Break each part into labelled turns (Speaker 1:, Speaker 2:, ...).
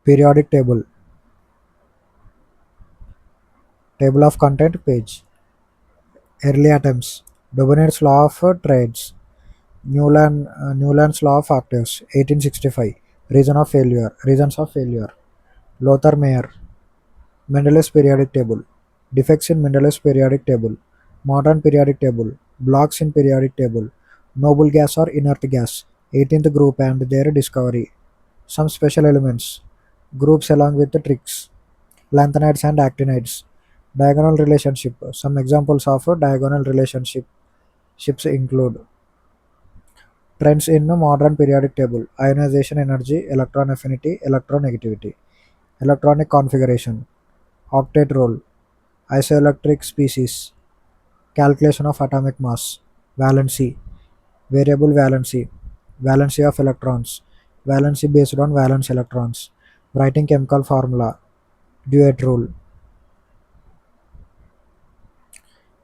Speaker 1: Periodic table. Table of content page. Early attempts. Dubonet's law of trades. Newland's law of octaves. 1865. Reason of failure. Reasons of failure. Lothar Mayer. Mendeleev's periodic table. Defects in Mendeleev's periodic table. Modern periodic table. Blocks in periodic table. Noble gas or inert gas. 18th group and their discovery. Some special elements. Groups along with the tricks. Lanthanides and actinides. Diagonal relationship. Some examples of a diagonal relationship ships include trends in a modern periodic table: ionization energy, electron affinity, electronegativity, electronic configuration, octet role, isoelectric species, calculation of atomic mass, valency, variable valency, valency of electrons, valency based on valence electrons, writing chemical formula, duet rule.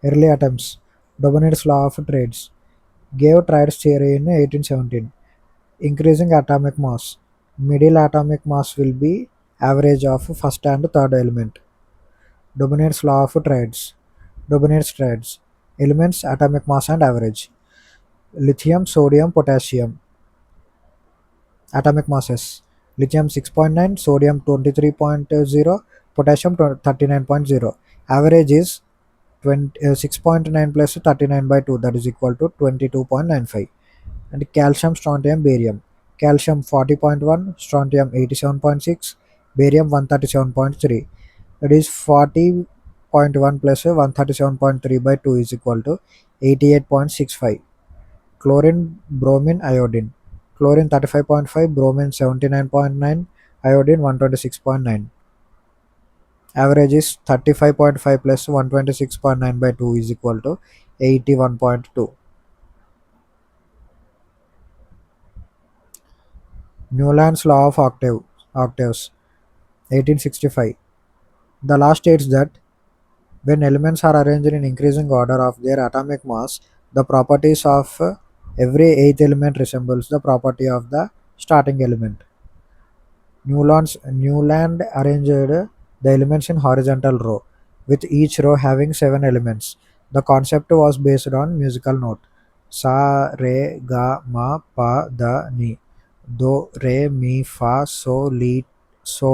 Speaker 1: Early attempts. Dubonet's law of trades gave trades theory in 1817. Increasing atomic mass. Middle atomic mass will be average of first and third element. Dubonet's law of trades. Dubonet's trades. Elements, atomic mass and average. Lithium, sodium, potassium. Atomic masses. Lithium 6.9, sodium 23.0, potassium 39.0. Average is 6.9 plus 39 by 2, that is equal to 22.95. And calcium, strontium, barium. Calcium 40.1, strontium 87.6, barium 137.3. That is 40.1 plus 137.3 by 2 is equal to 88.65. Chlorine, bromine, iodine. Chlorine 35.5, bromine 79.9, iodine 126.9. Average is 35.5 plus 126.9 by 2 is equal to 81.2. Newland's law of octaves, 1865. The law states that when elements are arranged in increasing order of their atomic mass, the properties of every eighth element resembles the property of the starting element. Newland arranged the elements in horizontal row, with each row having 7 elements. The concept was based on musical note: sa, re, ga, ma, pa, da, ni, do, re, mi, fa, so,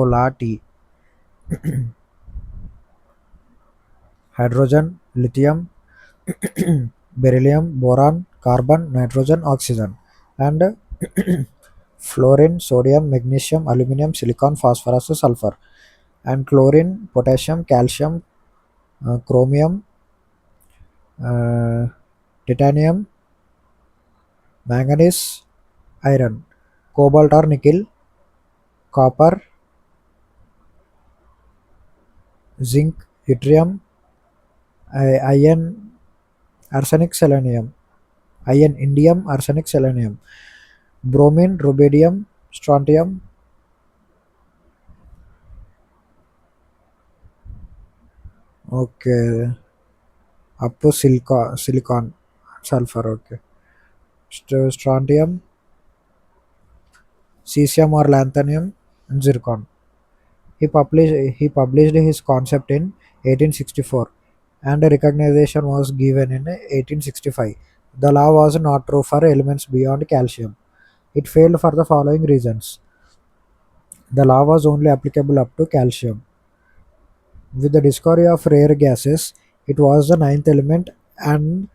Speaker 1: la, ti. Hydrogen, lithium, beryllium, boron, carbon, nitrogen, oxygen, and fluorine, sodium, magnesium, aluminum, silicon, phosphorus, sulfur, and chlorine, potassium, calcium, chromium, uh, titanium, manganese, iron, cobalt or nickel, copper, zinc, yttrium, iron, arsenic, selenium, iron, indium, arsenic, selenium, bromine, rubidium, strontium. Okay, up to silicon, sulfur. Okay, strontium, cesium or lanthanum, and zircon. He published his concept in 1864, and a recognition was given in 1865. The law was not true for elements beyond calcium. It failed for the following reasons. The law was only applicable up to calcium. With the discovery of rare gases, it was the ninth element and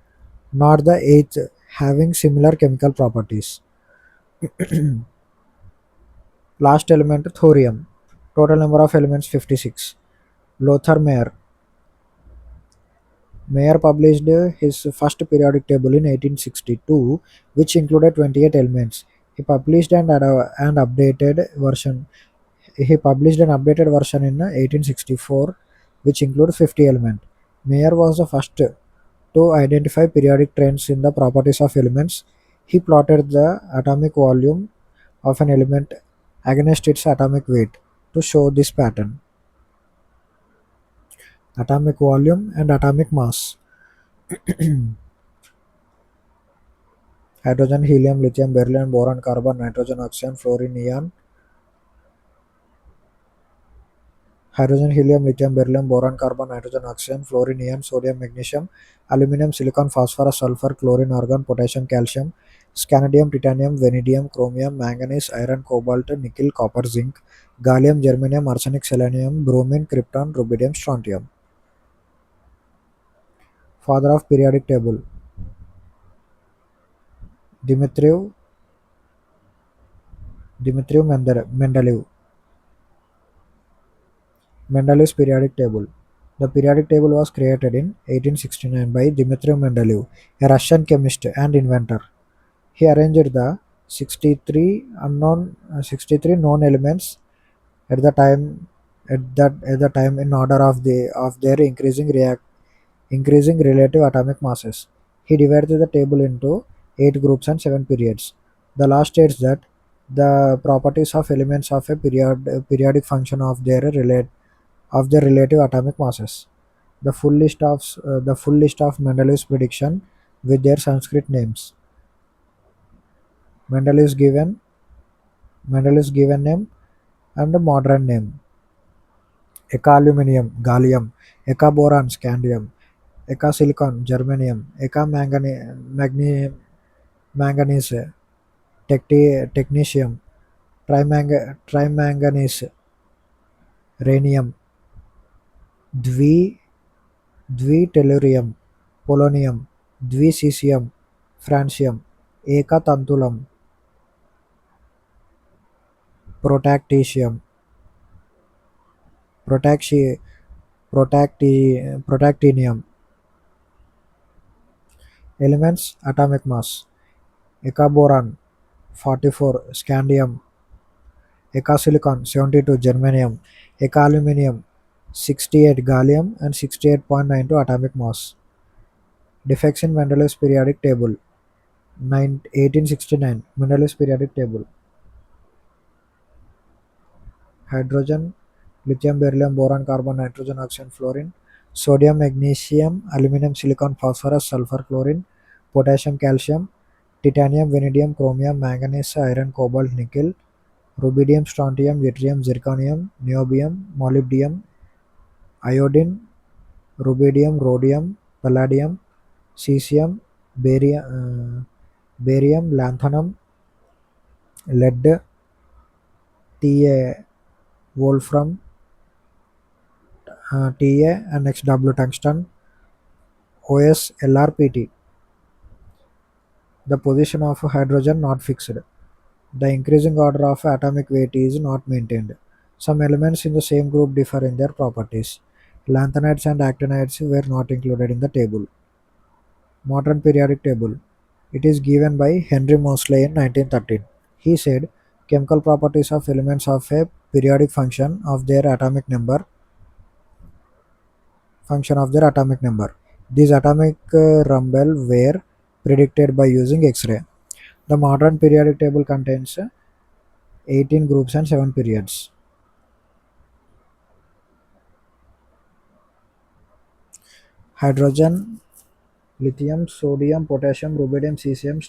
Speaker 1: not the eighth, having similar chemical properties. Last element, thorium. Total number of elements 56. Lothar Mayer. Mayer published his first periodic table in 1862, which included 28 elements. He published and updated version. He published an updated version in 1864, which includes 50 elements. Mayer was the first to identify periodic trends in the properties of elements. He plotted the atomic volume of an element against its atomic weight to show this pattern. Atomic volume and atomic mass. Hydrogen, helium, lithium, beryllium, boron, carbon, nitrogen, oxygen, fluorine, neon, hydrogen, helium, lithium, beryllium, boron, carbon, nitrogen, oxygen, fluorine, neon, sodium, magnesium, aluminum, silicon, phosphorus, sulfur, chlorine, argon, potassium, calcium, scandium, titanium, vanadium, chromium, manganese, iron, cobalt, nickel, copper, zinc, gallium, germanium, arsenic, selenium, bromine, krypton, rubidium, strontium. Father of periodic table: Dmitriev Mendeleev. Mendeleev's periodic table. The periodic table was created in 1869 by Dmitry Mendeleev, a Russian chemist and inventor. He arranged the 63 known elements at the time at the time in order of their increasing relative atomic masses. He divided the table into 8 groups and 7 periods. The last states that the properties of elements of a periodic function of their relative atomic masses. The full list of Mendeleev's prediction with their Sanskrit names. Mendeleev's given Mendeleev's given name and modern name: Eka aluminium, gallium; Eka boron, scandium; Eka silicon, germanium; Eka manganese, technetium; trimanganese, rhenium; dwi tellurium, polonium; cesium, francium; Eka tantalum, protactitium; protacti- protactinium. Elements: atomic mass: Eka boron 44, scandium; Eka silicon 72, germanium; Eka aluminium 68, gallium; and 68.92 atomic mass. Defects in Mendeleev's periodic table. 1869 Mendeleev's periodic table: hydrogen, lithium, beryllium, boron, carbon, nitrogen, oxygen, fluorine; sodium, magnesium, aluminum, silicon, phosphorus, sulfur, chlorine; potassium, calcium; titanium, vanadium, chromium, manganese, iron, cobalt, nickel; rubidium, strontium, yttrium, zirconium, niobium, molybdenum, iodine, rubidium, rhodium, palladium, cesium, barium, lanthanum, lead, Ta, wolfram, Ta and XW, tungsten, Os, LRPT. The position of hydrogen not fixed. The increasing order of atomic weight is not maintained. Some elements in the same group differ in their properties. Lanthanides and actinides were not included in the table. Modern periodic table. It is given by Henry Moseley in 1913. He said chemical properties of elements of a periodic function of their atomic number. These atomic rumble were predicted by using X-ray. The modern periodic table contains 18 groups and 7 periods. Hydrogen, lithium, sodium, potassium, rubidium, cesium,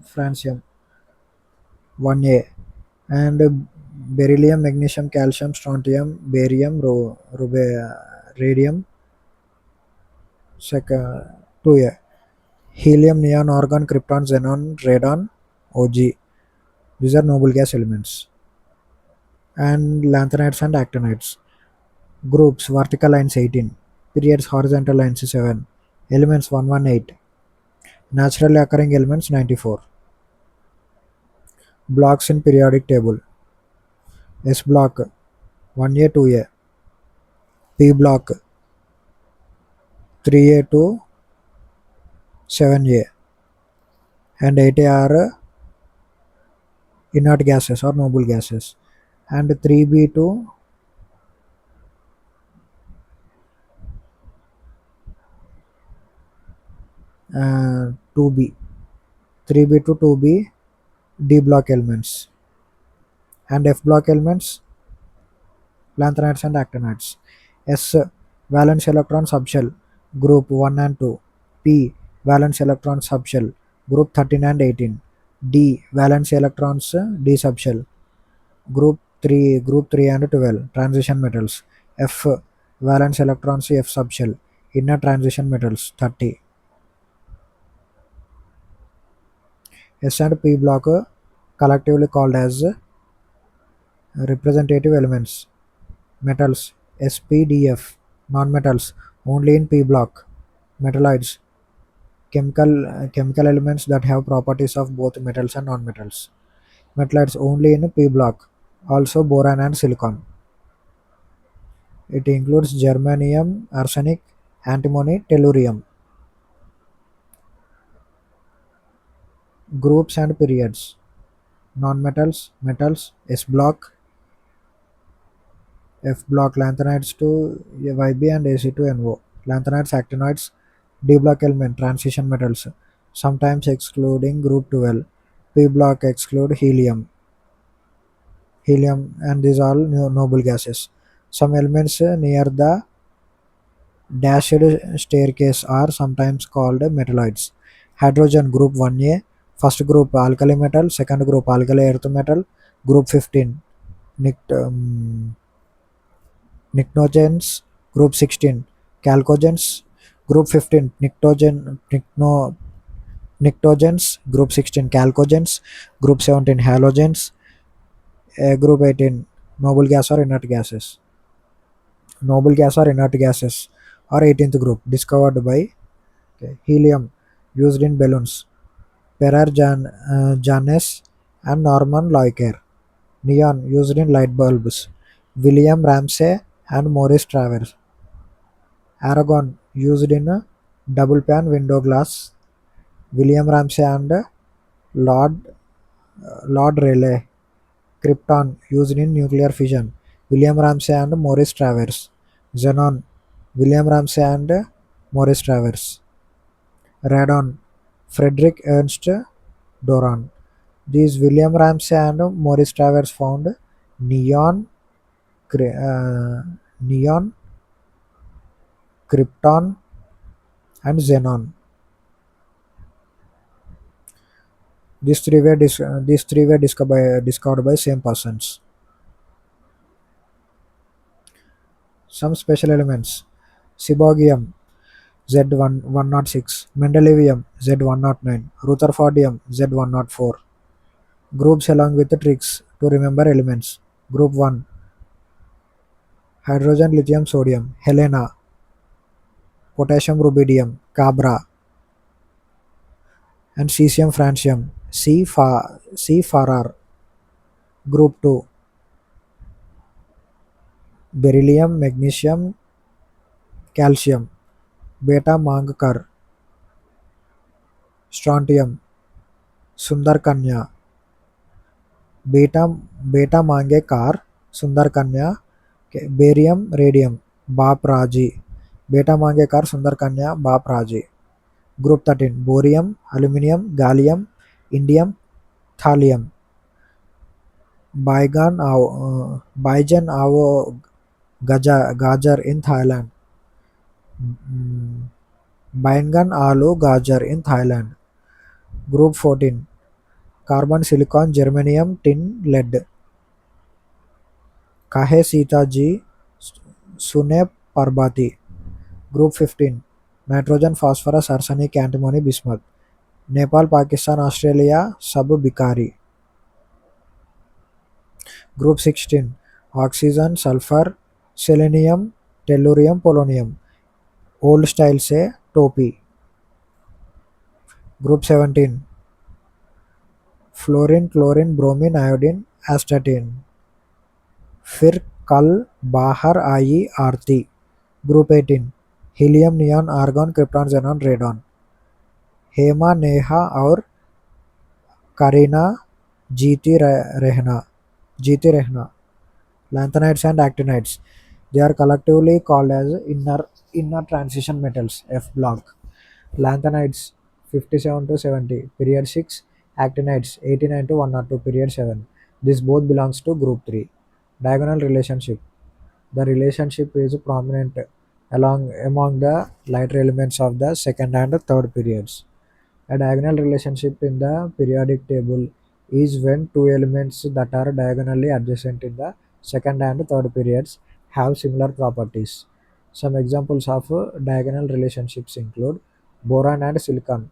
Speaker 1: francium 1A, and beryllium, magnesium, calcium, strontium, barium, radium 2A, helium, neon, argon, krypton, xenon, radon, Og. These are noble gas elements. And lanthanides and actinides. Groups: vertical lines 18, periods horizontal lines 7, elements 118, naturally occurring elements 94. Blocks in periodic table: S block 1A 2A, P block 3A to 7A, and 8A are inert gases or noble gases, and 3B to 2B, 3B to 2B D block elements, and F block elements lanthanides and actinides. S valence electron subshell group 1 and 2. P valence electron subshell group 13 and 18. D valence electrons D subshell group 3 and 12 transition metals. F. Valence electrons F subshell. Inner transition metals 30. S and P block collectively called as representative elements. Metals SPDF. Non-metals only in P block. Metalloids chemical elements that have properties of both metals and non-metals. Metalloids only in P block. Also boron and silicon. It includes germanium, arsenic, antimony, tellurium. Groups and periods. Non-metals, metals, S block, F block lanthanides to Yb and Ac2NO. Lanthanides, actinoids, D block element, transition metals, sometimes excluding group 12. P block exclude helium, and these are noble gases. Some elements near the dashed staircase are sometimes called metalloids. Hydrogen group 1A, first group alkali metal, second group alkali earth metal, group 15 Nictogens, group 16 chalcogens, group 15 Nictogens, group 16 chalcogens, group 17 halogens, group 18 noble gas or inert gases. Noble gas or inert gases or 18th group discovered by helium used in balloons. Janes and Norman Loiker. Neon used in light bulbs. William Ramsay and Maurice Travers. Aragon used in double pane window glass. William Ramsay and Lord Rayleigh. Krypton used in nuclear fission. William Ramsay and Maurice Travers. Xenon. William Ramsay and Maurice Travers. Radon. Frederick Ernst Doran. These William Ramsay and Maurice Travers found neon, neon, krypton, and xenon. These three were discovered by same persons. Some special elements: Seaborgium Z106, Mendelevium Z109, Rutherfordium Z104. Groups along with the tricks to remember elements. Group 1: hydrogen, lithium, sodium, Helena, potassium, rubidium, Cabra, and cesium, francium, C. Farrar. Group 2: beryllium, magnesium, calcium, Beta Mangkar, strontium, Sundarkanya, Beta Mangekar, Sundarkanya, barium, radium, Bapraji, Beta Mangekar, Sundarkanya, Bapraji. Group 13: borium, aluminium, gallium, indium, thallium, Baijan Avo Gajar in Thailand. Baingan Alu Gajar in Thailand. Group 14: carbon, silicon, germanium, tin, lead. Kahe Sita Ji Sune Parbati. Group 15: nitrogen, phosphorus, arsenic, antimony, bismuth. Nepal, Pakistan, Australia, Sub Bikari. Group 16: oxygen, sulfur, selenium, tellurium, polonium. Old style से टोपी. Group 17: fluorine, chlorine, bromine, iodine, astatine. फिर कल बाहर आई Aarti. Group 18: helium, neon, argon, krypton, xenon, radon. Hema, Neha और करीना जीती रहना. Lanthanides and actinides. They are collectively called as inner transition metals F block. Lanthanides 57 to 70 period 6, actinides 89 to 102 period 7. This both belongs to group 3. Diagonal relationship. The relationship is prominent among the lighter elements of the second and third periods. A diagonal relationship in the periodic table is when two elements that are diagonally adjacent in the second and third periods have similar properties. Some examples of diagonal relationships include boron and silicon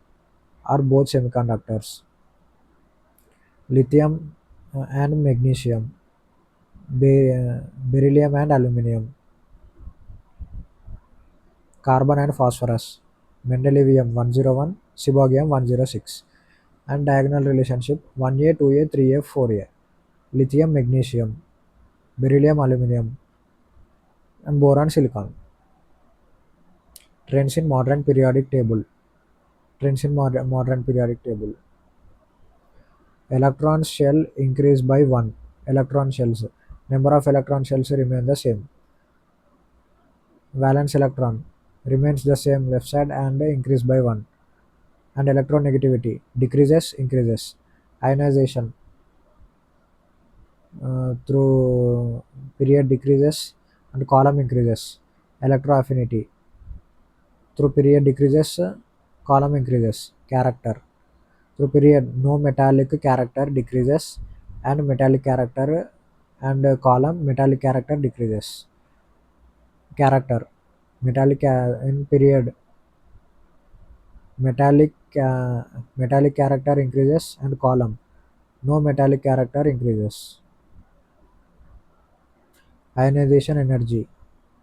Speaker 1: are both semiconductors, lithium and magnesium, beryllium and aluminum, carbon and phosphorus, mendelevium 101, seaborgium 106, and diagonal relationship 1A, 2A, 3A, 4A, lithium, magnesium, beryllium, aluminum, and boron, silicon. Trends in modern periodic table. Trends in modern periodic table. Electron shell increase by 1. Electron shells. Number of electron shells remain the same. Valence electron remains the same left side and increase by 1. And electronegativity decreases, increases. Ionization through period decreases and column increases. Electroaffinity through period decreases, column increases. Character through period no metallic character decreases and metallic character and column metallic character decreases. Character metallic in period metallic metallic character increases and column no metallic character increases. Ionization energy.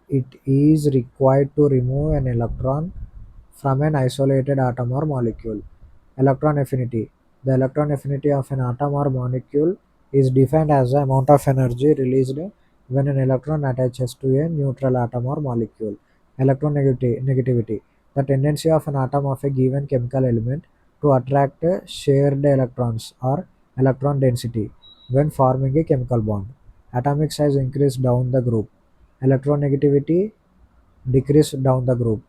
Speaker 1: It is required to remove an electron from an isolated atom or molecule. Electron affinity. The electron affinity of an atom or molecule is defined as the amount of energy released when an electron attaches to a neutral atom or molecule. Electronegativity. The tendency of an atom of a given chemical element to attract shared electrons or electron density when forming a chemical bond. Atomic size increase down the group. Electronegativity decrease down the group.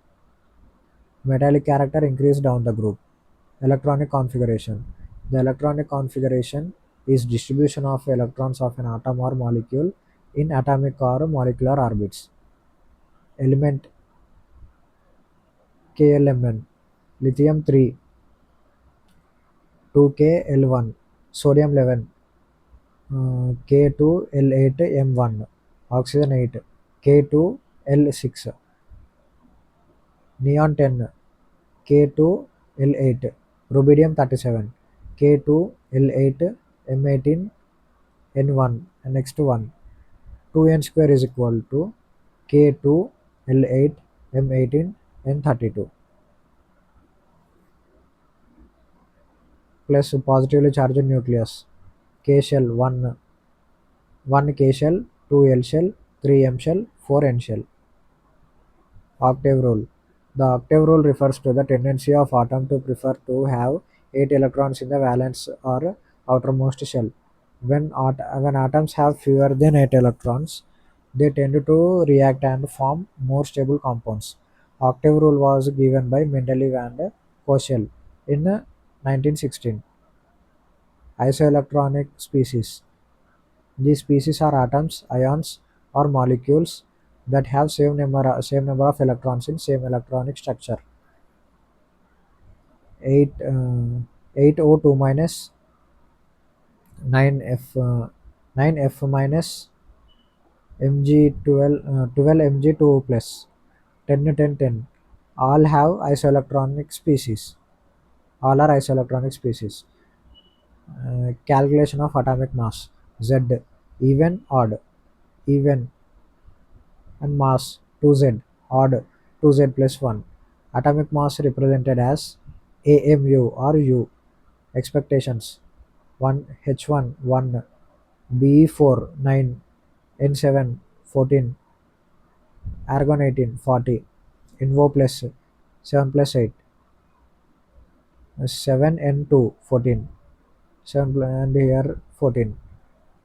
Speaker 1: Metallic character increase down the group. Electronic configuration. The electronic configuration is distribution of electrons of an atom or molecule in atomic or molecular orbits. Element KLMN. Lithium 3, 2K L1, sodium 11, K2L8M1, oxygen 8, K2L6, neon 10, K2L8, rubidium 37, K2L8M18, N1, and next one. 2n square is equal to K2L8M18, N32 plus positively charged nucleus. K shell 1, 1 K shell, 2 L shell, 3 M shell, 4 N shell. Octave rule. The octave rule refers to the tendency of atom to prefer to have 8 electrons in the valence or outermost shell. When atoms have fewer than 8 electrons, they tend to react and form more stable compounds. Octave rule was given by Mendeleev and Koshel in 1916. Isoelectronic species. These species are atoms, ions, or molecules that have same number of electrons in same electronic structure. 8 8O2 minus 9F 9F minus Mg 12 Mg2 plus 10 all have isoelectronic species. All are isoelectronic species. Calculation of atomic mass. Z even, odd, even, and mass 2z, odd, 2z plus 1. Atomic mass represented as AMU or U. Expectations 1 H1 1, B4 9, N7 14, argon 18 40, Invo plus 7 plus 8, 7 N2 14, 7 and here 14.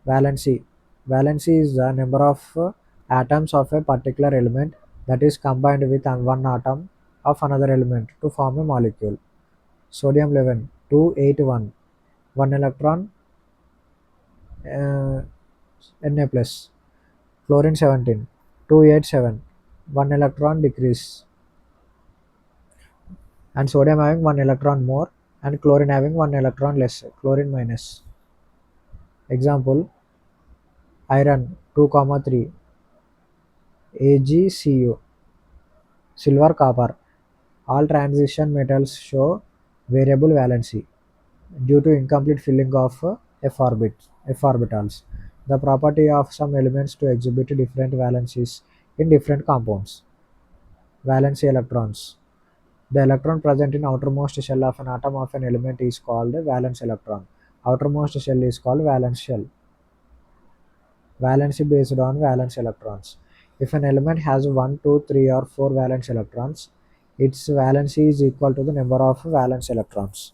Speaker 1: Valency. Valency is the number of atoms of a particular element that is combined with one atom of another element to form a molecule. Sodium 11 281, 1 electron, uh, Na plus. Chlorine 17 287, 1 electron decrease, and sodium having 1 electron more and chlorine having 1 electron less. Chlorine minus. Example: iron 2, 3, AgCu, silver copper. All transition metals show variable valency due to incomplete filling of f orbitals. The property of some elements to exhibit different valencies in different compounds. Valency electrons. The electron present in outermost shell of an atom of an element is called valence electron. Outermost shell is called valence shell. Valency based on valence electrons. If an element has 1, 2, 3, or 4 valence electrons, its valency is equal to the number of valence electrons.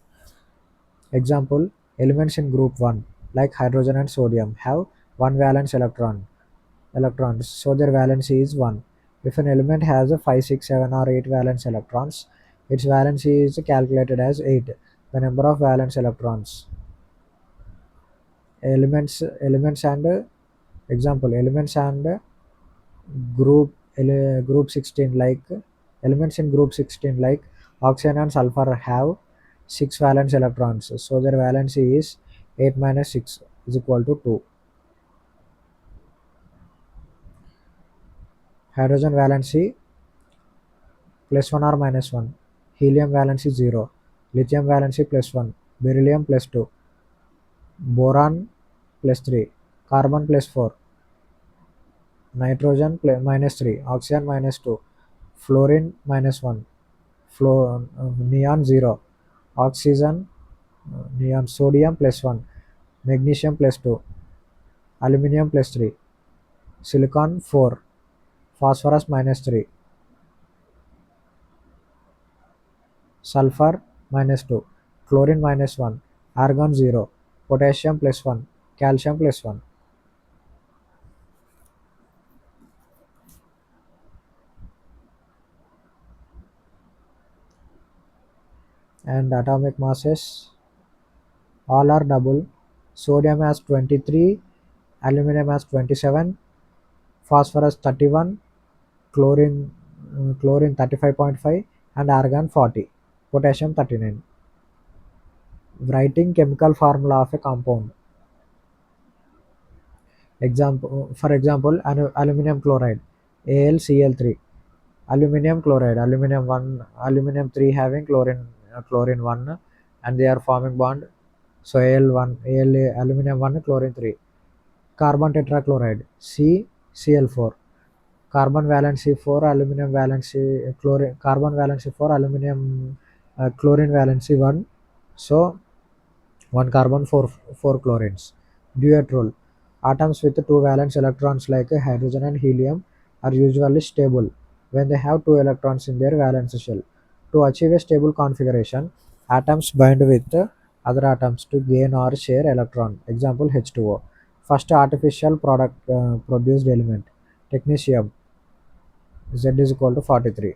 Speaker 1: Example, elements in group 1 like hydrogen and sodium have one valence electrons, so their valency is 1. If an element has a 5, 6, 7, or 8 valence electrons, its valency is calculated as 8. The number of valence electrons. Elements and example, elements and group 16 like elements in group 16 like oxygen and sulfur have 6 valence electrons, so their valency is 8 minus 6 is equal to 2. Hydrogen valency plus 1 or minus 1, helium valency 0, lithium valency plus 1, beryllium plus 2, boron plus 3, carbon plus 4, nitrogen minus 3, oxygen minus 2, fluorine minus 1, neon 0, oxygen neon, sodium plus 1, magnesium plus 2, aluminum plus 3, silicon 4, phosphorus minus 3, sulfur minus 2, chlorine minus 1, argon 0, potassium plus 1, calcium plus 1. And atomic masses all are double. Sodium has 23, aluminum has 27, phosphorus 31, chlorine 35.5, and argon 40, potassium 39. Writing chemical formula of a compound. For example, aluminum chloride, AlCl3, aluminum chloride, aluminum 1, aluminum 3 having chlorine 1, and they are forming bond. So Al1, aluminum 1, chlorine 3. Carbon tetrachloride, CCl4, carbon valency 4, aluminum valency chlorine, carbon valency 4, aluminum chlorine valency 1. So 1 carbon, 4 chlorines. Duet rule. Atoms with 2 valence electrons like hydrogen and helium are usually stable when they have 2 electrons in their valence shell. To achieve a stable configuration, atoms bind with other atoms to gain or share electron. Example, H2O. First artificial product produced element, technetium, Z is equal to 43.